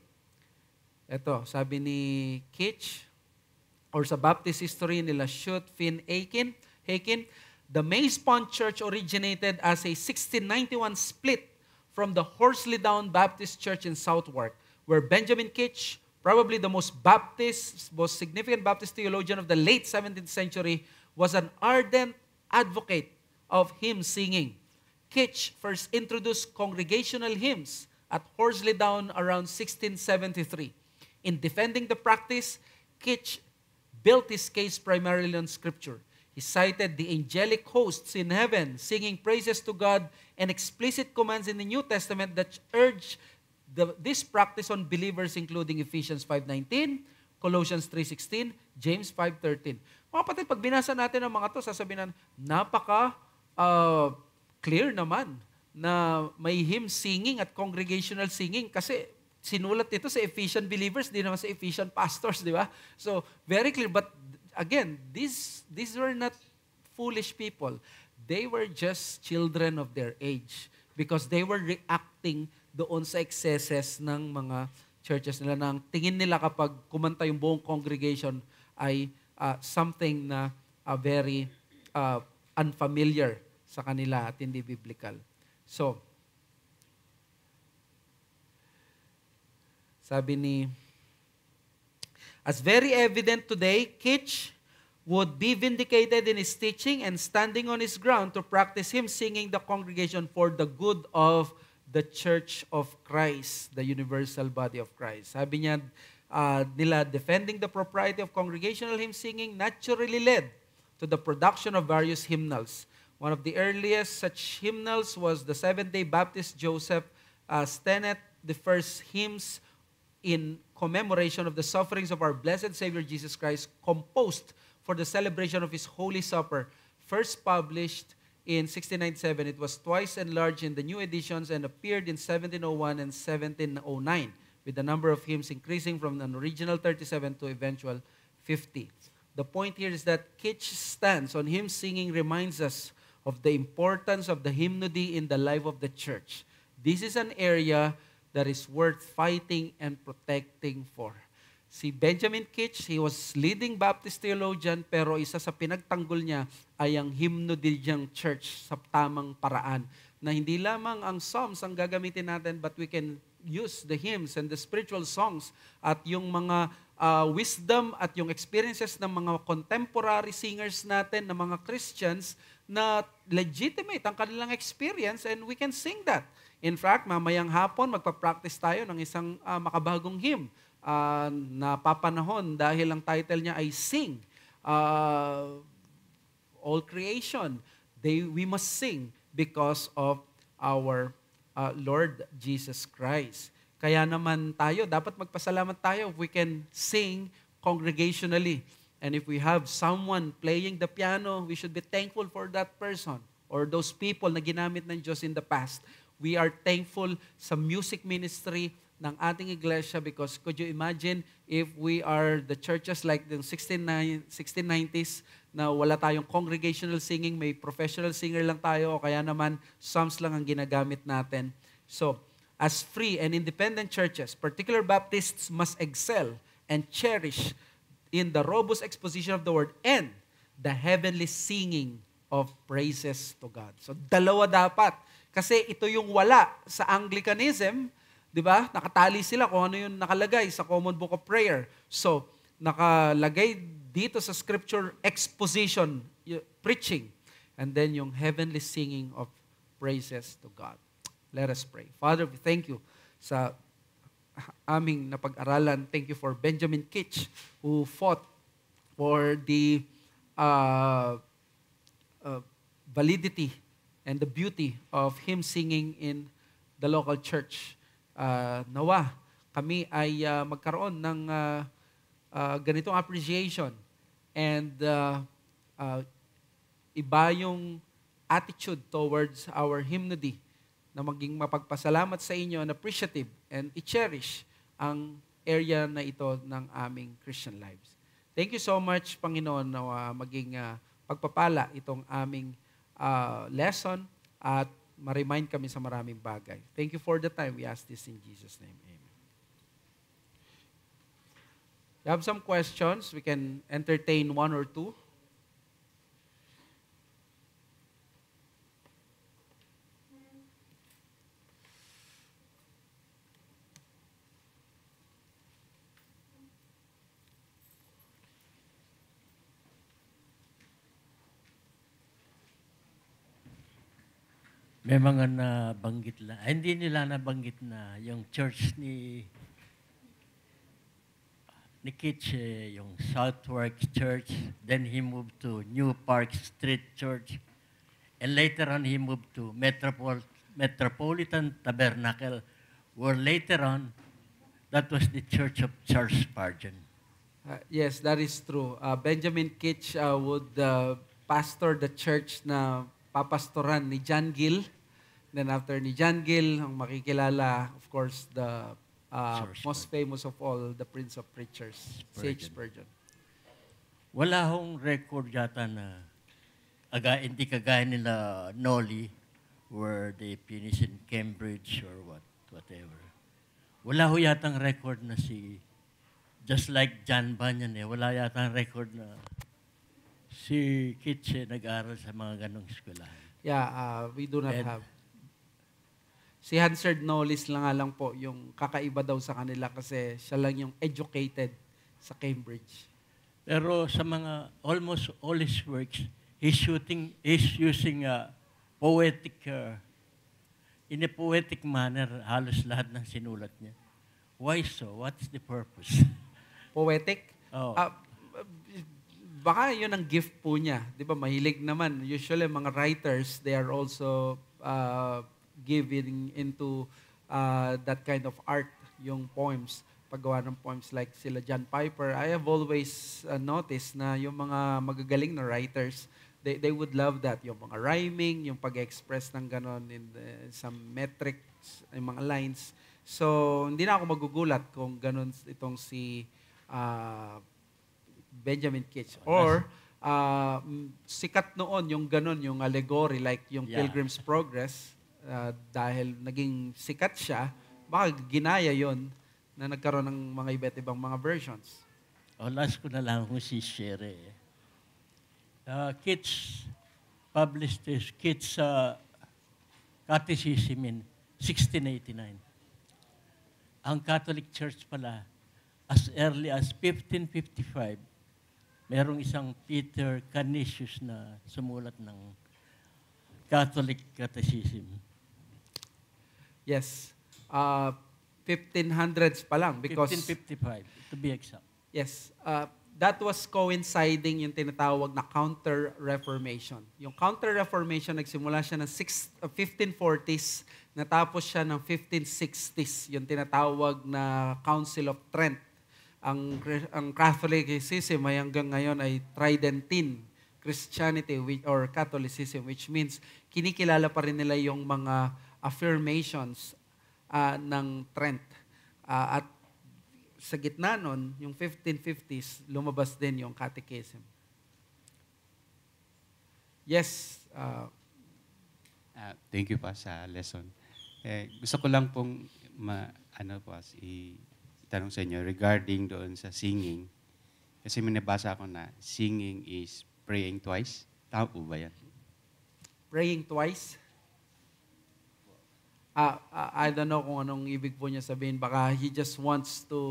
Ito, sabi ni Kitch, or sa Baptist history nila Schutt, Finn, Aiken, the Maze Pond Church originated as a 1691 split from the Horsley Down Baptist Church in Southwark, where Benjamin Kitch, probably the most significant Baptist theologian of the late 17th century, was an ardent advocate of hymn singing. Kitch first introduced congregational hymns at Horsley Down around 1673. In defending the practice, Kitch built his case primarily on Scripture. He cited the angelic hosts in heaven singing praises to God and explicit commands in the New Testament that urge this practice on believers, including Ephesians 5:19, Colossians 3:16, James 5:13. Mga kapatid, pag binasa natin ang mga to, sasabihin na napaka-clear naman na may hymn singing at congregational singing kasi sinulat ito sa Ephesian believers, di naman sa Ephesian pastors, di ba? So, very clear. But again, these were not foolish people. They were just children of their age because they were reacting doon sa excesses ng mga churches nila. Nang tingin nila kapag kumanta yung buong congregation ay something na very unfamiliar sa kanila at hindi biblical. So, sabi ni, as very evident today, Kitch would be vindicated in his teaching and standing on his ground to practice him singing the congregation for the good of the Church of Christ, the universal body of Christ. Sabi niya, nila defending the propriety of congregational hymn singing naturally led to the production of various hymnals. One of the earliest such hymnals was the Seventh-day Baptist Joseph Stennett, the first hymns in commemoration of the sufferings of our blessed Savior Jesus Christ, composed for the celebration of His Holy Supper, first published in 1697. It was twice enlarged in the new editions and appeared in 1701 and 1709, with the number of hymns increasing from an original 37 to eventual 50. The point here is that Kitch's stance on hymn singing reminds us of the importance of the hymnody in the life of the church. This is an area that is worth fighting and protecting for. Si Benjamin Kitch, he was leading Baptist theologian, pero isa sa pinagtanggol niya ay ang hymnody niyang church sa tamang paraan. Na hindi lamang ang psalms ang gagamitin natin, but we can use the hymns and the spiritual songs at yung mga wisdom at yung experiences ng mga contemporary singers natin, ng mga Christians, na legitimate ang kanilang experience and we can sing that. In fact, mamayang hapon, magpa-practice tayo ng isang makabagong hymn na papanahon dahil ang title niya ay Sing. All creation, we must sing because of our Lord Jesus Christ. Kaya naman tayo, dapat magpasalamat tayo if we can sing congregationally. And if we have someone playing the piano, we should be thankful for that person or those people na ginamit ng Diyos in the past. We are thankful sa music ministry ng ating iglesia because could you imagine if we are the churches like the 1690s na wala tayong congregational singing, may professional singer lang tayo o kaya naman psalms lang ang ginagamit natin. So, as free and independent churches, particular Baptists must excel and cherish in the robust exposition of the Word and the heavenly singing of praises to God. So, dalawa dapat. Kasi ito yung wala sa Anglicanism, di ba? Nakatali sila kung ano yung nakalagay sa Common Book of Prayer. So, nakalagay dito sa Scripture exposition, preaching, and then yung heavenly singing of praises to God. Let us pray. Father, we thank you sa aming napag-aralan. Thank you for Benjamin Kitch who fought for the validity and the beauty of hymn singing in the local church. Nawa, kami ay magkaroon ng ganitong appreciation and iba yung attitude towards our hymnody na maging mapagpasalamat sa inyo and appreciative and i-cherish ang area na ito ng aming Christian lives. Thank you so much, Panginoon, na maging pagpapala itong aming lesson at ma-remind kami sa maraming bagay. Thank you for the time. We ask this in Jesus' name. Amen. You have some questions? We can entertain one or two. May mga nabanggit lang. Hindi nila nabanggit na yung church ni Kitch, yung Southwark Church. Then he moved to New Park Street Church. And later on, he moved to Metropolitan Tabernacle, where later on, that was the Church of Charles Spurgeon. Yes, that is true. Benjamin Kitch would pastor the church na papastoran ni John Gill. Then after ni John Gill, ang makikilala, of course, the most famous of all, the Prince of Preachers, C.H. Spurgeon. Wala hong record yata na hindi kagaya nila Nolly, where they finish in Cambridge or whatever. Wala ho yatang record na just like John Bunyan wala yatang record na si Kitch nag-aral sa mga ganong eskwelahan. Yeah, we do not have. Si Hansard Knowles lang po yung kakaiba daw sa kanila kasi siya lang yung educated sa Cambridge. Pero sa mga almost all his works, he's using a poetic, in a poetic manner, halos lahat ng sinulat niya. Why so? What's the purpose? Poetic? Oh. Baka yun ang gift po niya. Di ba, mahilig naman. Usually, mga writers, they are also giving into that kind of art, yung poems, paggawa ng poems like sila John Piper. I have always noticed na yung mga magagaling na writers, they would love that. Yung mga rhyming, yung pag-express ng ganon in some metrics, yung mga lines. So, hindi na ako magugulat kung ganon itong si Benjamin Kitch. Or, sikat noon yung ganon, yung allegory, like yung Pilgrim's Progress, dahil naging sikat siya, baka ginaya yon na nagkaroon ng mga iba't ibang mga versions. Last ko na lang kung si Shere. Kitch published his Kitch Catechism in 1689. Ang Catholic Church pala, as early as 1555, merong isang Peter Canisius na sumulat ng Catholic Catechism. Yes. 1500s pa lang because 1555, to be exact. Yes. That was coinciding yung tinatawag na Counter-Reformation. Yung Counter-Reformation, nagsimula siya ng 1540s, natapos siya ng 1560s, yung tinatawag na Council of Trent. Ang Catholicism ay hanggang ngayon ay Tridentine Christianity or Catholicism, which means kinikilala pa rin nila yung mga affirmations ng Trent. At sa gitna nun, yung 1550s, lumabas din yung Catechism. Yes. Thank you pa sa lesson. Gusto ko lang pong itanong sa inyo regarding doon sa singing. Kasi may nabasa ako na singing is praying twice. Tama po ba yan? Praying twice? I don't know kung anong ibig po niya sabihin. Baka he just wants to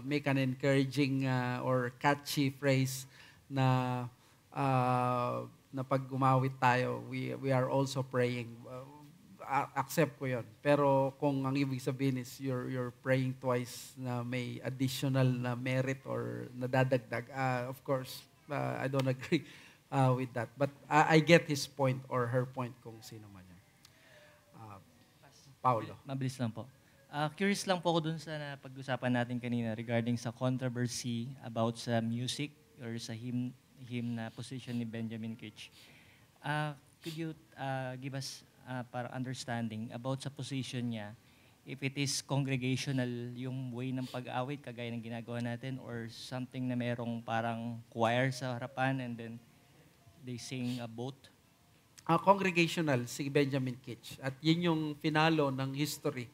make an encouraging or catchy phrase na pag gumawit tayo, we are also praying. Accept ko yun. Pero kung ang ibig sabihin is you're praying twice na may additional na merit or nadadagdag, of course, I don't agree with that. But I get his point or her point kung sino man yan. Paulo. Mabilis lang po. Curious lang po ako dun sa napag-usapan natin kanina regarding sa controversy about sa music or sa hymn na position ni Benjamin Kitch. Could you give us para understanding about sa position niya, if it is congregational yung way ng pag-awit kagaya ng ginagawa natin or something na merong parang choir sa harapan and then they sing a both? Congregational, si Benjamin Kitch. At yun yung finalo ng history.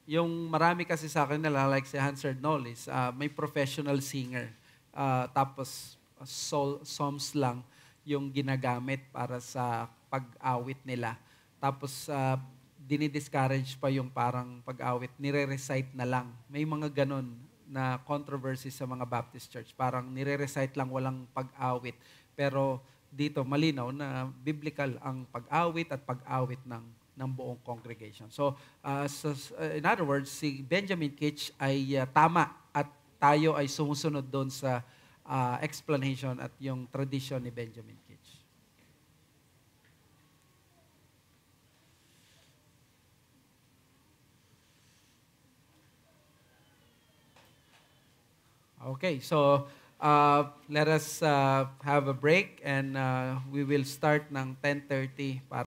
Yung marami kasi sa akin nila, like si Hansard Knowles, may professional singer. Tapos psalms lang yung ginagamit para sa pag-awit nila. Tapos dinidiscourage pa yung parang pag-awit, nire-recite na lang. May mga ganun na controversy sa mga Baptist church. Parang nire-recite lang, walang pag-awit. Pero dito malinaw na biblical ang pag-awit at pag-awit ng buong congregation. So, in other words, si Benjamin Kitch ay tama at tayo ay sumusunod doon sa explanation at yung tradition ni Benjamin Kitch. Okay, so let us have a break and we will start ng 10:30 para